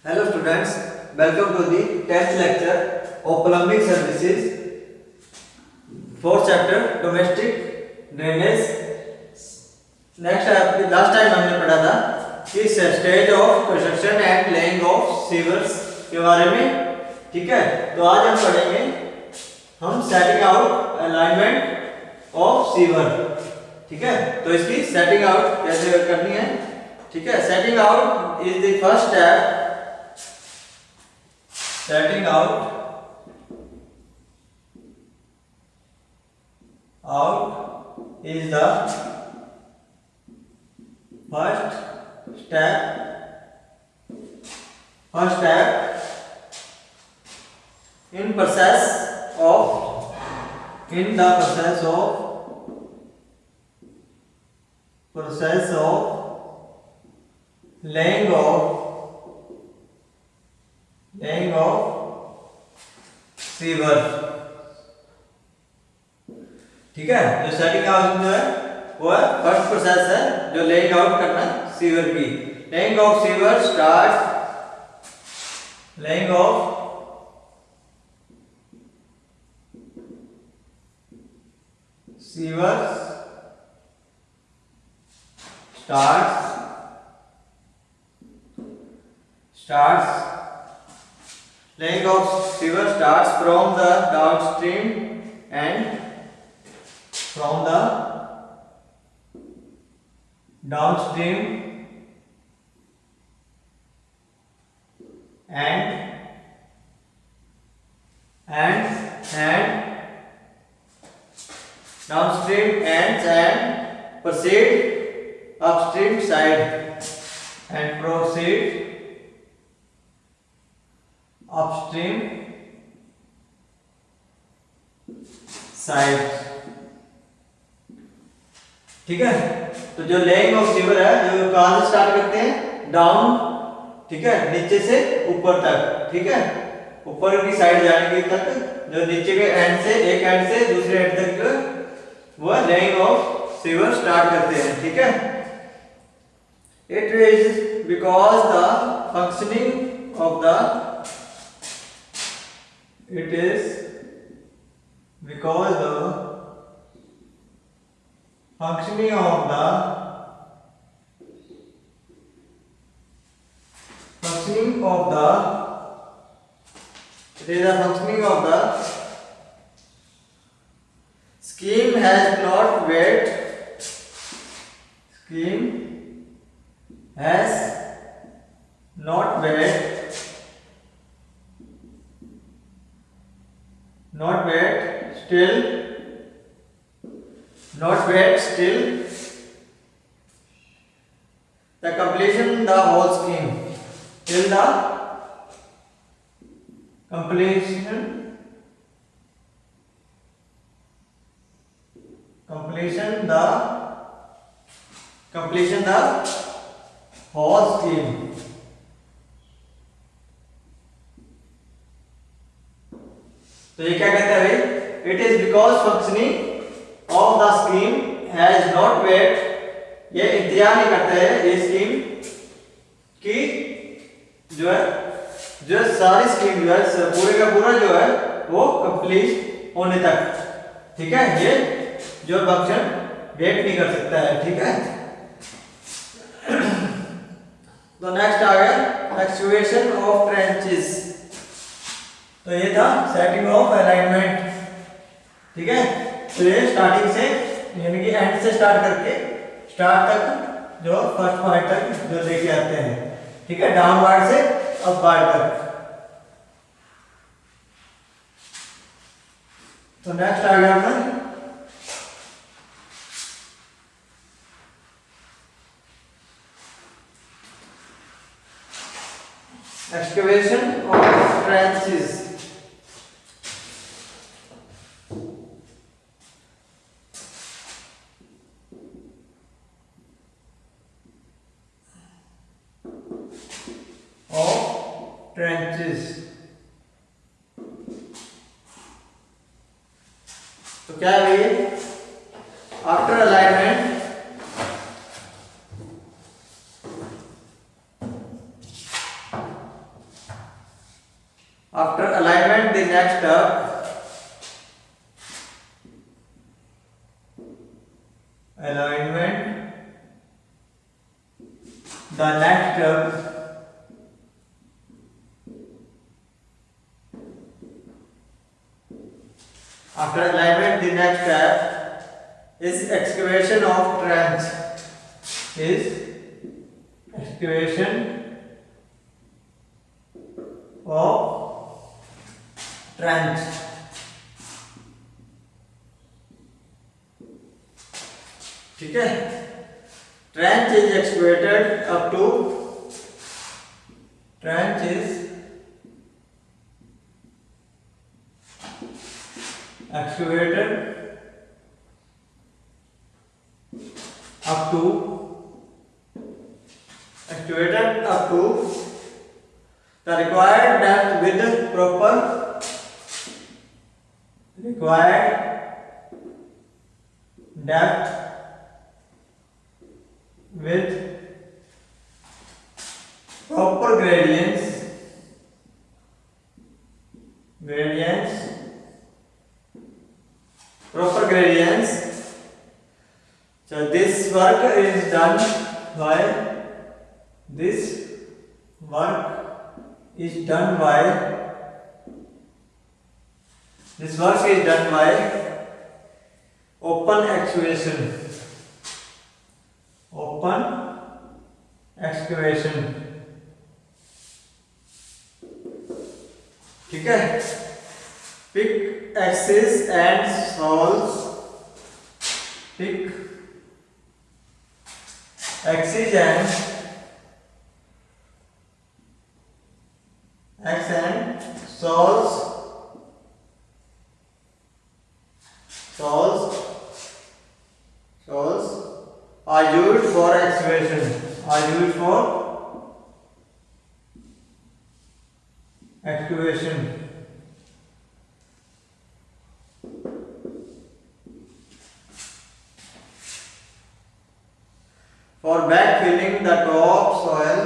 Hello students, welcome to the 10th lecture of plumbing services, 4th chapter domestic drainage. Last time हमने पढ़ा था कि stage of construction and laying of sewers के बारे में, ठीक है। तो आज हम पढ़ेंगे हम setting out alignment of sewer, ठीक है। तो इसकी सेटिंग आउट कैसे करनी है, ठीक है। Setting out is the first step. Setting out is the first step in the process of laying of sewer, ठीक है। जो सेटिंग आउट जो है वो फर्स्ट प्रोसेस है जो लेइंग आउट करना सीवर की। Laying of sewer starts from the downstream and proceed upstream side ठीक है। तो जो लेइंग ऑफ सीवर है जो कहां से स्टार्ट करते हैं, डाउन, ठीक है, नीचे से ऊपर तक, ठीक है। ऊपर की साइड जाने के तक जो नीचे के एंड से, एक एंड से दूसरे एंड तक जो वो लेइंग ऑफ सीवर स्टार्ट करते हैं, ठीक है। It is because the functioning of the scheme has not wait still the completion the whole scheme till the completion the whole scheme. तो ये क्या कहता है भाई, it is because functioning of the scheme has not wait, ये इंतजार नहीं करता है ये स्कीम की जो सारी स्कीम जो है पूरे का पूरा जो है वो कंप्लीट होने तक, ठीक है। ये जो फंक्शन वेट नहीं कर सकता है, ठीक है। तो नेक्स्ट आ गया एक्सक्यूवेशन ऑफ ट्रेंचेस। तो ये था सेटिंग ऑफ अलाइनमेंट, ठीक है। तो ये स्टार्टिंग से यानी कि एंड से स्टार्ट करके स्टार्ट तक जो फर्स्ट पॉइंट तक जो लेके आते हैं, ठीक है, डाउनवर्ड से अपवर्ड तक। तो नेक्स्ट आ गया अपना excavation of trenches. तो क्या है ये, after alignment After alignment, the next step. Alignment. The next step. After alignment, the next step is excavation of trench. Is excavation of trench. ठीक है, trench is excavated up to trench is excavated up to the required depth with proper depth with proper gradients so this work is done by open excavation. ठीक है, pick axes and saws. Pick axes and saws are used for excavation. For backfilling the topsoil.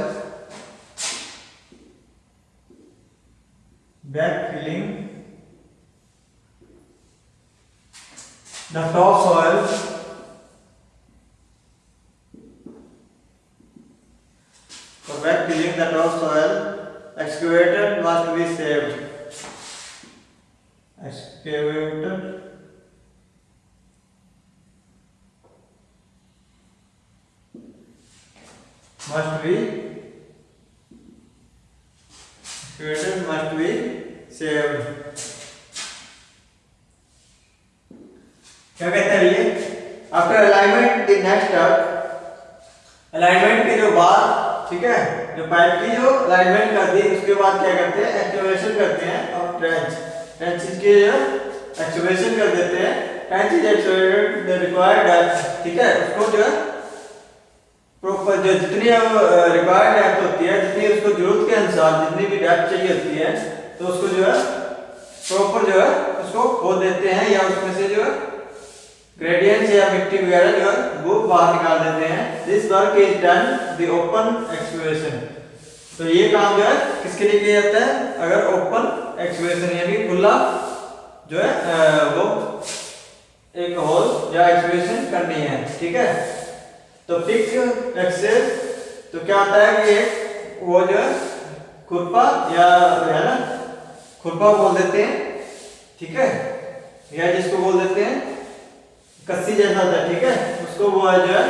For backfilling the topsoil, excavator must be saved. Must be saved. क्या कहते हैं ये? After alignment, the next step. Alignment के जो बाद, ठीक है, जो पाइप की जो अलाइनमेंट कर दी, उसके बाद क्या करते हैं? एक्टिवेशन करते हैं और ट्रेंच की जो एक्टिवेशन कर देते हैं. Trench is activated the required depth. ठीक है, उसको जो है प्रॉपर जो जितनी रिक्वायर्ड डेप्थ होती है, जितनी उसको जरूरत के अनुसार जितनी भी डेप्थ चाहिए होती है, तो उसको जो है प्रॉपर जो है उसको खोद देते हैं या उसमें से जो है ग्रेडियंट्स या मिट्टी वगैरह जो है वो बाहर निकाल देते हैं. This work is done the open excavation. तो ये काम जो है किसके लिए किया जाता है? अगर ओपन एक्सकवेशन यानी खुला जो है वो एक होल या एक्सकवेशन करनी है. ठीक है, तो पिक एक्सेस तो क्या होता है कि वो जो है खुरपा या है ना खुरपा बोल देते हैं. ठीक है, या जिसको बोल देते हैं कस्सी जैसा होता है. ठीक है, उसको वो है जो है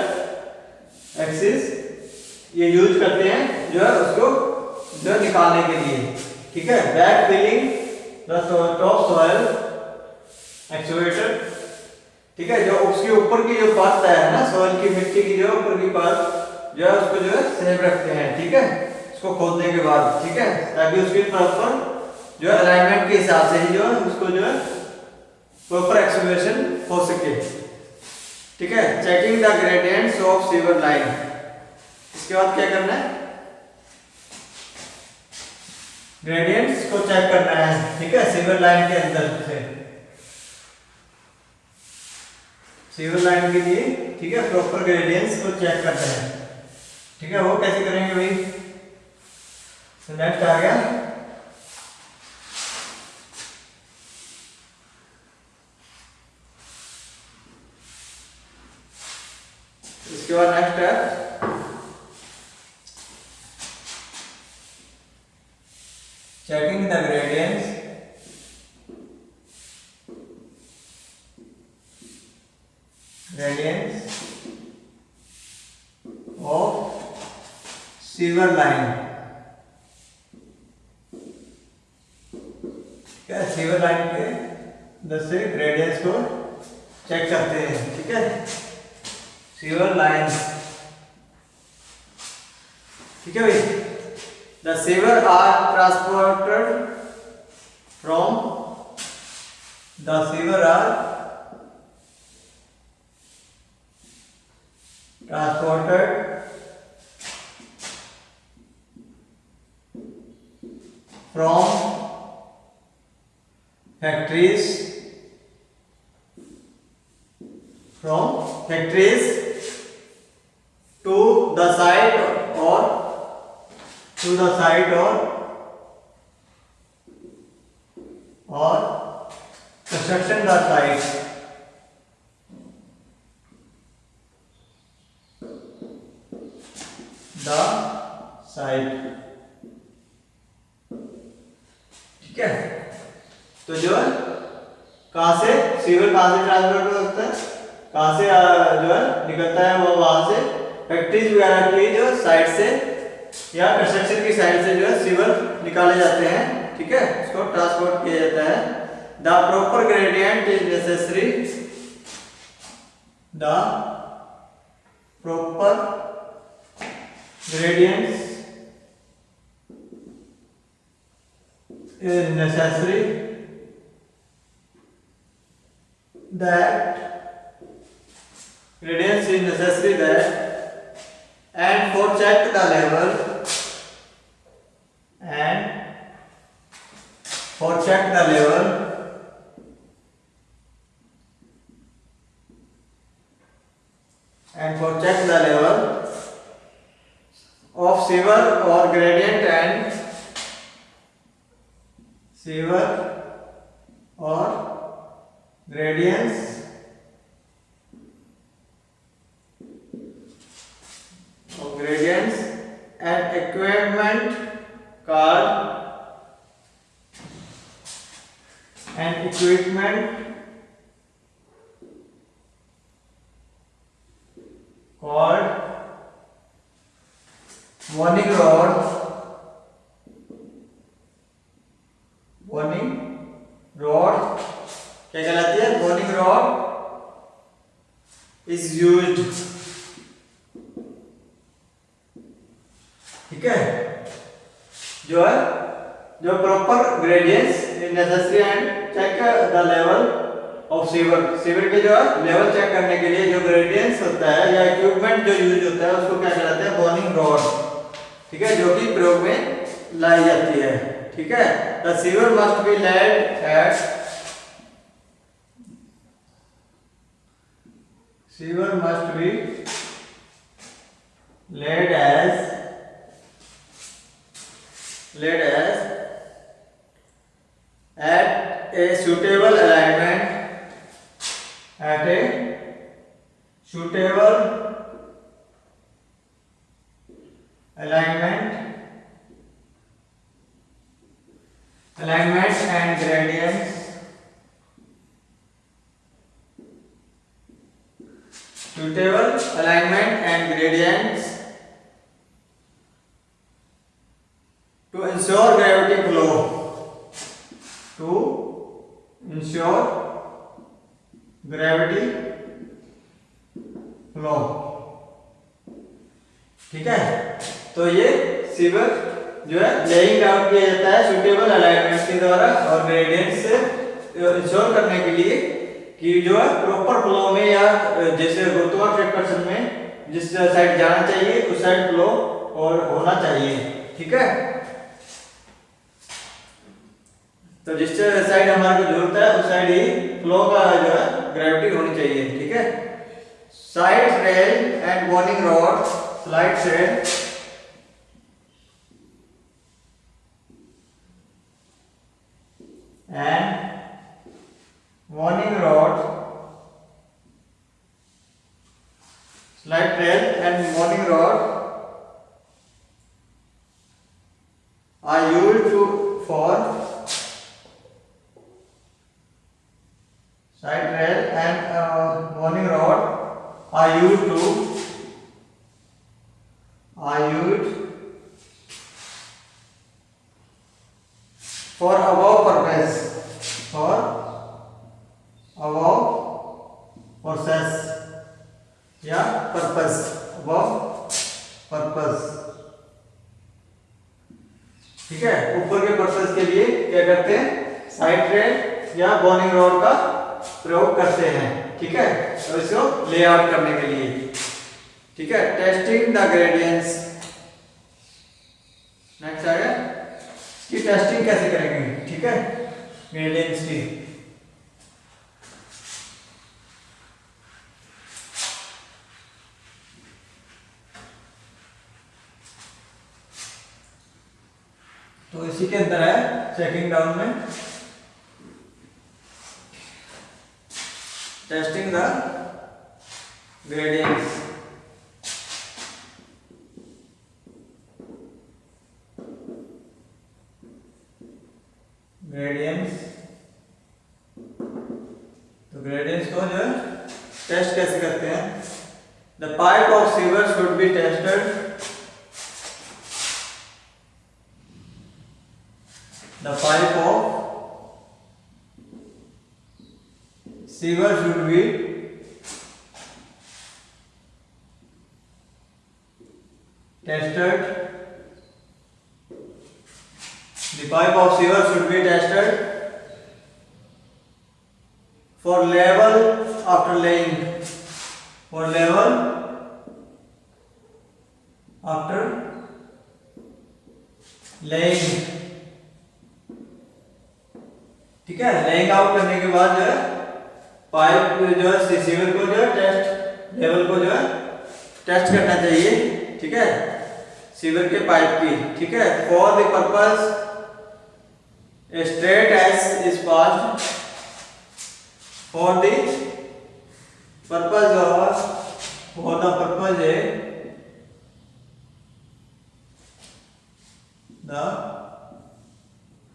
एक्सिस ये यूज करते हैं जो है उसको जो निकालने के लिए. ठीक है, back filling the top soil excavator. ठीक है, जो उसके ऊपर की जो परत है ना सॉइल की मिट्टी की जो ऊपर की परत जो है उसको जो है सेव रखते हैं. ठीक है, उसको खोदने के बाद. ठीक है, ताकि उसकी प्रॉपर जो है अलाइनमेंट के हिसाब से ही जो है उसको जो है प्रॉपर एक्सकवेशन हो सके. ठीक है, checking the gradients of sewer line. इसके बाद क्या करना है? ग्रेडियंट्स को चेक करना है. ठीक है, सीवर लाइन के अंदर से सीवर लाइन के लिए. ठीक है, प्रॉपर ग्रेडियंट्स को चेक करते हैं. ठीक है, वो कैसे करेंगे भाई? तो नेक्स्ट आ गया checking the gradients of sewer line। क्या सीवर लाइन के अंदर से ग्रेडियंट्स को चेक करते हैं, ठीक है। सीवर लाइंस, ठीक है भाई। The sewer are transported from the sewer are transported from factories to the site or construction the site। ठीक है। तो जो है कहां से सीवर कहां से ट्रांसपोर्ट होता है, कहां से जो है निकलता है, वो वहां से फैक्ट्रीज वगैरह की जो साइड से या कंस्ट्रक्शन की साइड से जो है सीवर निकाले जाते हैं, ठीक है। उसको ट्रांसपोर्ट किया जाता है। The proper gradient is necessary, the proper gradients is necessary that and for check the level of sewer or gradient and sewer or gradients and equipment called warning rod क्या कहलाती है, warning rod is used, ठीक है। जो है जो proper gradients necessary and check the level of sewer के जो है लेवल चेक करने के लिए जो ग्रेडियंट्स होता है या इक्विपमेंट जो यूज होता है उसको क्या कहलाते हैं, वार्निंग रॉड, ठीक है, जो कि प्रयोग में लाई जाती है, ठीक है। The sewer must be laid at at a suitable alignment and gradients to ensure gravity flow, ठीक है। तो ये सीवर जो है लेइंग डाउन किया जाता है सुटेबल अलाइनमेंट के द्वारा और ग्रेडियंट से इंश्योर करने के लिए कि जो है प्रॉपर फ्लो में या जैसे गुरुत्वाकर्षण में जिस साइड जाना चाहिए उस साइड फ्लो और होना चाहिए, ठीक है। तो जिस साइड हमारे को जरूरत है उस साइड ही फ्लो का जो है ग्रेविटी होनी चाहिए, ठीक है। Side rail and warning rod, slide rail and warning rod, slide rail and warning rod are used for side rail and warning rod are used for above purpose, या purpose, above purpose, ठीक है। ऊपर के purpose के लिए क्या करते हैं, साइड रेल या बॉर्निंग रॉड का प्रयोग करते हैं, ठीक है, और इसको लेआउट करने के लिए, ठीक है। टेस्टिंग द ग्रेडियंट्स, नेक्स्ट आ गया, इसकी टेस्टिंग कैसे करेंगे, ठीक है, ग्रेडियंट्स की। तो इसी के अंदर है चेकिंग डाउन में टेस्टिंग द ग्रेडियंट्स, तो ग्रेडियंट्स को जो है टेस्ट कैसे करते हैं। The pipe of sewer should be tested, the pipe of sewer should be tested, the pipe of sewer should be tested for level after laying, for level after laying, ठीक है। Laying out करने के बाद जो है pipe जो है sewer को जो है टेस्ट लेवल को जो है टेस्ट करना चाहिए, ठीक है, सीवर के पाइप की, ठीक है। For the purpose a straight edge is passed, for the purpose है द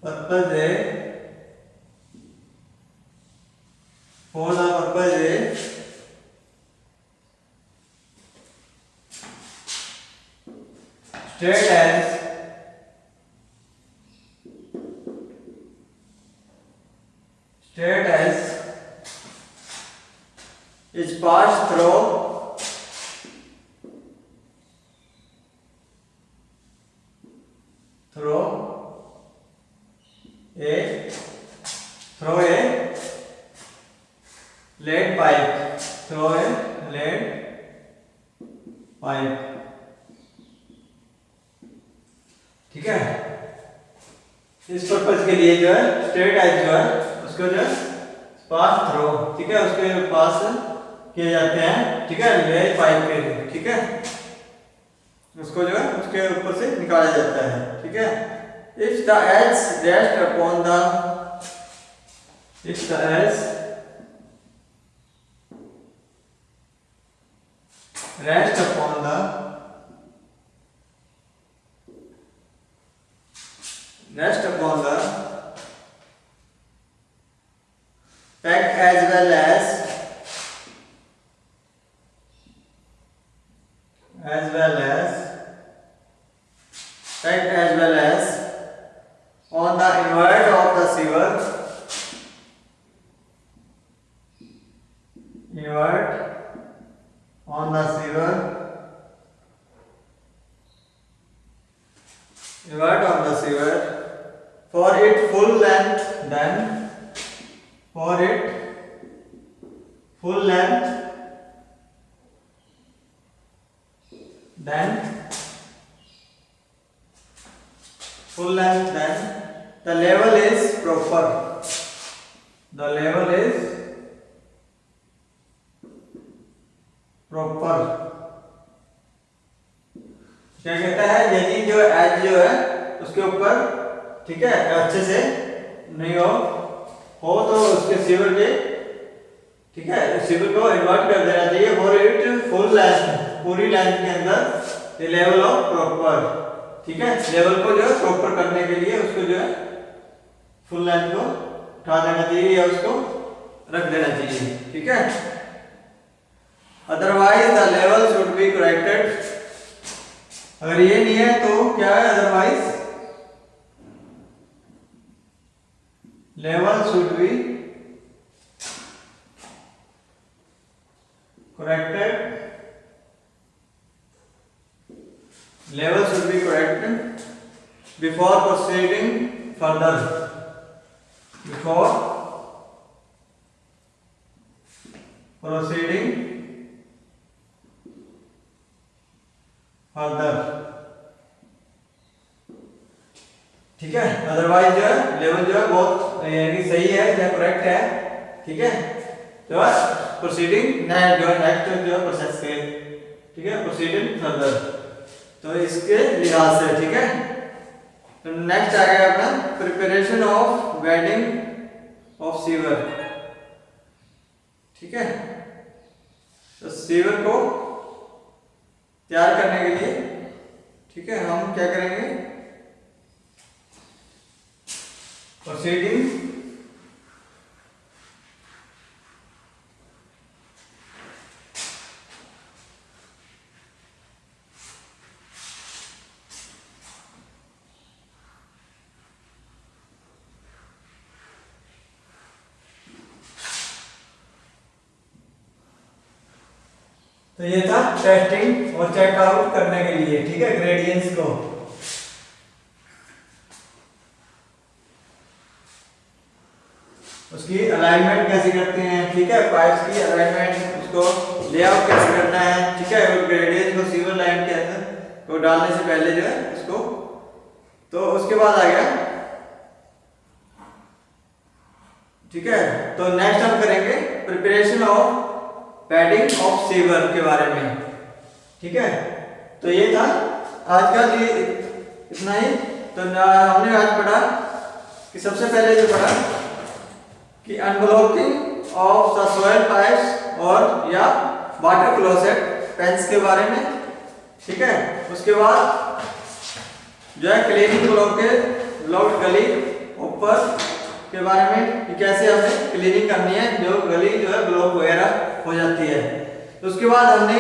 पर्पस है for the purpose is straight as is passed through a lead pipe, through a lead pipe, ठीक है। इस purpose के लिए जो है स्ट्रेट एज जो है उसको जो है पास थ्रो, ठीक है, उसके पास किए जाते हैं, ठीक है, लेड पाइप के लिए, ठीक है, उसको जो है उसके ऊपर से निकाला जाता है, ठीक है। If the edge rest upon the rest upon the pack as well as on the invert of the sewer, for its full length, then the level is proper, क्या कहता है, यदि जो एज जो है उसके ऊपर, ठीक है, अच्छे से नहीं हो तो उसके सीवर के, ठीक है, सीवर को इन्वर्ट कर देना चाहिए फॉर इट फुल लेंथ, पूरी लेंथ के अंदर द लेवल ऑफ प्रॉपर, ठीक है, लेवल को जो है प्रॉपर करने के लिए उसको जो है फुल लेंथ को उठा देना चाहिए या उसको रख देना चाहिए, ठीक है। Otherwise the level should be corrected, अगर ये नहीं है तो क्या है, otherwise level should be corrected, level should be corrected before proceeding further, before proceeding further, ठीक है। अदरवाइज जो है लेवल जो है बहुत यानी सही है या करेक्ट है, ठीक है, जो है प्रोसीडिंग जो है नेक्स्ट जो है प्रोसेस के, ठीक है, प्रोसीडिंग फर्दर, तो इसके लिहाज से, ठीक है। तो नेक्स्ट आ गया अपना preparation of bedding of sewer, ठीक है। तो सीवर को तैयार करने के लिए, ठीक है, हम क्या करेंगे, प्रोसीडिंग तो ये था टेस्टिंग और चेकआउट करने के लिए, ठीक है, ग्रेडियंट्स को। उसकी अलाइनमेंट कैसे करते हैं, ठीक है, पाइप्स की अलाइनमेंट, उसको लेआउट कैसे करना है, ठीक है, और ग्रेडियंट को सीवर लाइन के अंदर तो डालने से पहले जो है उसको, तो उसके बाद आ गया, ठीक है। तो नेक्स्ट हम करेंगे preparation of padding of sewer के बारे में, ठीक है। तो ये था आज का, ये इतना ही। तो हमने आज पढ़ा कि सबसे पहले जो पढ़ा कि unblocking of the soil pipes और या वाटर क्लोसेट पेंस के बारे में, ठीक है। उसके बाद जो है क्लीनिंग ब्लॉक्ड गली ऊपर के बारे में कि कैसे हमें क्लीनिंग करनी है जो गली जो है ब्लॉक वगैरह हो जाती है। तो उसके बाद हमने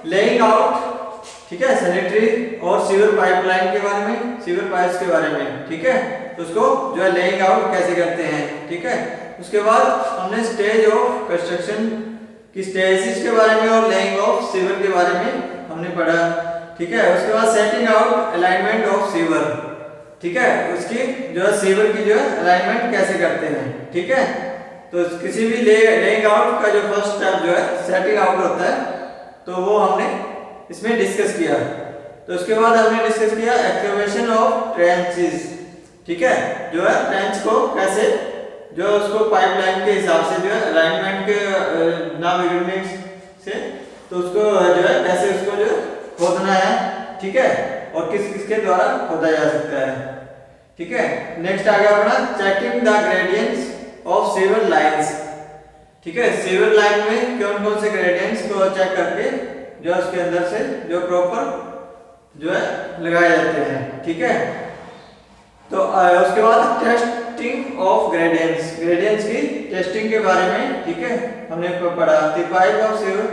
लेइंग आउट, ठीक है, सैनिटरी और सीवर पाइपलाइन के बारे में, सीवर पाइप्स के बारे में, ठीक है, तो उसको जो है लेइंग आउट कैसे करते हैं, ठीक है। उसके बाद हमने स्टेज ऑफ कंस्ट्रक्शन की स्टेजेस के बारे में और लेइंग ऑफ सीवर के बारे में हमने पढ़ा, ठीक है। उसके बाद setting out alignment of sewer, ठीक है, उसकी जो है सीवर की जो है अलाइनमेंट कैसे करते हैं, ठीक है। तो किसी भी लेइंग आउट का जो फर्स्ट स्टेप जो है सेटिंग आउट होता है, तो वो हमने इसमें डिस्कस किया। तो उसके बाद हमने डिस्कस किया एक्सकेवेशन ऑफ ट्रेंचेस, ठीक है, जो है ट्रेंच को कैसे जो है उसको पाइपलाइन के हिसाब से जो है अलाइनमेंट के ना बिगड़ने से, तो उसको जो है कैसे उसको जो खोदना है, ठीक है, और किस किसके द्वारा खोदा जा सकता है, ठीक है। नेक्स्ट आ गया अपना checking the gradients of sewer lines, ठीक है, सीवर लाइन में कौन कौन से ग्रेडियंट्स को चेक करके जो उसके अंदर से जो प्रॉपर जो है लगाए जाते हैं, ठीक है। तो उसके बाद टेस्टिंग ऑफ ग्रेडियंट्स की टेस्टिंग के बारे में, ठीक है, हमने पढ़ा। पाइप ऑफ सीवर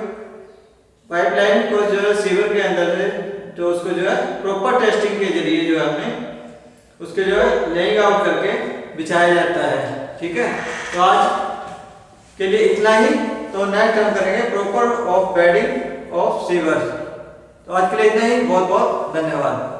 पाइपलाइन को जो है सीवर के अंदर से तो उसको जो है प्रॉपर टेस्टिंग के जरिए जो है हमने उसके जो है लेइंग आउट करके बिछाया जाता है, ठीक है। तो आज के लिए इतना ही। तो नेक्स्ट हम करेंगे proper of bedding of sewer. तो आज के लिए इतना ही, बहुत बहुत धन्यवाद।